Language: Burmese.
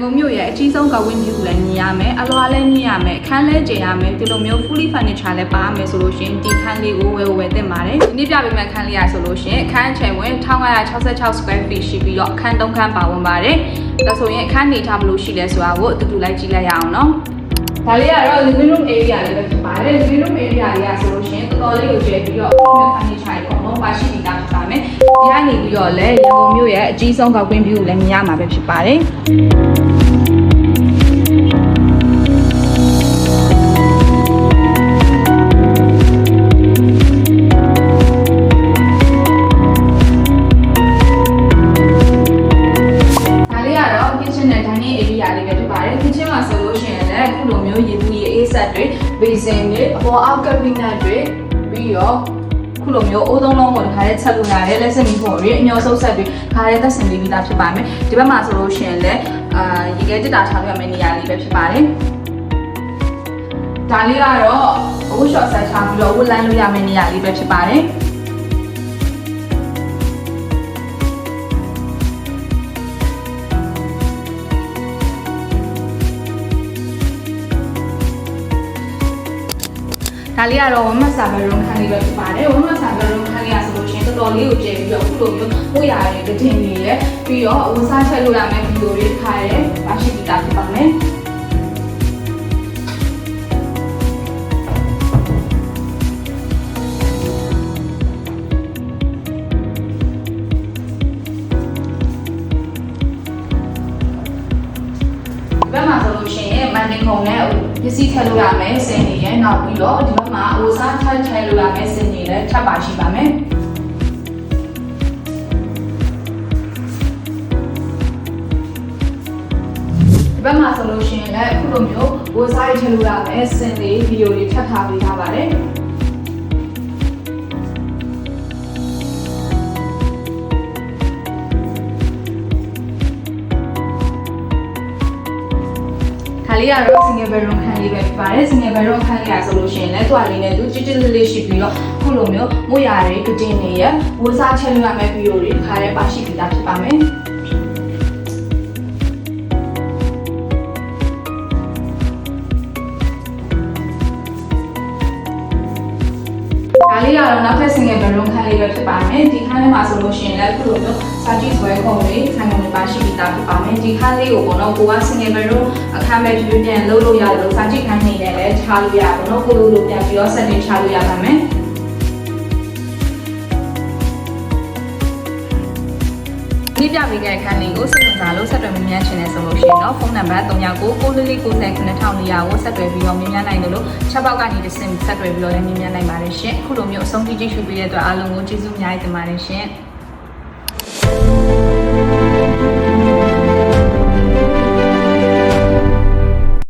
ကုန်မြို့ရဲ့အကြီးဆုံးကောက်ဝင်းမျိုးလည်းမြင်ရမယ်အလွာလည်းမြင်ရမယ်ခန်းလည်းကျင်ရမယ်ဒီလိုမျိုး fully furniture လည်းပါမယ်ဆိုလို့ရှင်ဒီခန်းလေးကိုဝယ်သင့်ပါတယ်ဒီနေ့ပြပေးမယ့်ခန်းလေးရဆိုလို့ရှင်အခန်းအကျယ်ဝင်1566 square feet ရှိပြီးတော့အခန်း3ခန်းပါဝင်ပါတယ်ဒါဆိုရင်အခန်းနေထားဘလို့ရှိလဲဆိုတာကိုအတူတူလိုက်ကြည့်လိုက်ရအောင်နော်ဒါလေးကတော့ living room area လေးပဲဖြစ်ပါတယ် living room area လေးရဆိုလို့ရှင်တော်တော်လေးကိုကျယ်ပြီးတော့ furniture တွေပေါ့နော်ပါရှိပြီးသားဖြစ်ပါမယ်ဒီကနေပြီးတော့လည်းရန်ကုန်မြို့ရဲ့အကြီးဆုံးကောက်ဝင်း view ကိုလည်းမြင်ရမှာပဲဖြစ်ပါတယ်ဘေးစင်တွေအပေါ်အောက်ကဘိနတ်တွေပြီးတော့ခုလိုမျိုးအိုးသုံးလုံးကိုတစ်ခါလေးချက်လို့ရတယ်လက်စမီဖို့တွေအညောဆုပ်ဆက်တွေခါလေးသက်စင်လေးပြီးသားဖြစ်ပါမယ်ဒီဘက်မှာဆိုလို့ရှိရင်လည်းရေခဲတက်တာထားပြမယ့်နေရာလေးပဲဖြစ်ပါတယ်ဒါလေးကတော့အဝတ်လျှော်ဆက်ထားပြီးတော့ဝတ်လိုက်လို့ရမယ့်နေရာလေးပဲဖြစ်ပါတယ်ဒါလေးကတော့ဝမ်မတ်ဆာဘရုံခန်းလေးပဲဖြစ်ပါတယ်ဝမ်မတ်ဆာဘရုံခန်းလေးရဆိုလို့ရှိရင်တော်တော်လေးကိုကျယ်ပြီးတော့ခုလိုမျိုးပို့ရတဲ့တည်နေရပြီးတော့အဝစားချက်လို့ရမယ့်ဗီဒီယိုတွေထားရဲပါရှိပြီးသားဖြစ်ပါမယ်ဘယ်မှာဆိုလို့ရှိရင်မန်နေခုံနဲ့ပစ္စည်းထည့်လို့ရမယ်စင်နေရနောက်ပြီးတော့ဒီဘက်မှာအဝစားထည့်လို့ရမယ်စင်နေလည်းထပ်ပါရှိပါမယ်ဒီဘက်မှာဆိုလို့ရှိရင်လည်းအခုလိုမျိုးဝစားထည့်လို့ရမယ်စင်တွေဗီဒီယိုတွေထပ်ထားပေးထားပါတယ်လေးကတော့ single bedroom ခန်းလေးပဲဖြစ်ပါတယ် single bedroom ခန်းလေးရဆိုလို့ရှိရင်လည်းတွားလေးနဲ့သူကြည်ကြည်လေးလေးရှိပြီးတော့ခုလိုမျိုးမွေရတွေကတင်နေရဝစားချက်လို့ရမယ့်ဗီဒီယိုတွေခါရဲပါရှိပြီးသားဖြစ်ပါမယ်ဒါလေးကတော့နောက်ထပ် single bedroom ခန်းလေးပဲဖြစ်ပါမယ်ဒီခန်းထဲမှာဆိုလို့ရှိရင်လည်းခုလိုမျိုးစာကြည့်ဆွဲခုံလေးဆိုင်ကုန်တွေပါရှိပြီးသားဖြစ်ပါမယ်ဒီခန်းလေးကိုပေါ့နော်ကိုက single bedroom အခန်းပဲပြုပြန်လုပ်လို့ရတယ်လို့စာကြည့်ခန်းနေနဲ့လည်းချလို့ရပါတော့ကိုလိုပြန်ပြီးတော့ setting ချလို့ရပါမယ်ဒီပြပေးခဲ့တဲ့ခန်းလေးကိုစိတ်ဝင်စားလို့ဆက်သွယ်မြင်မြန်ချင်တယ်ဆိုလို့ရှိရင်တော့ဖုန်းနံပါတ်3996999400ကိုဆက်သွယ်ပြီးတော့မြင်မြန်နိုင်တယ်လို့ချက်ပေါက်ကနေတစ်ဆင့်ဆက်သွယ်ပြီးတော့လည်းမြင်မြန်နိုင်ပါတယ်ရှင်အခုလိုမျိုးအဆုံးထိကြည့်ရှုပေးတဲ့အတွက်အားလုံးကိုကျေးဇူးအများကြီးတင်ပါတယ်ရှင်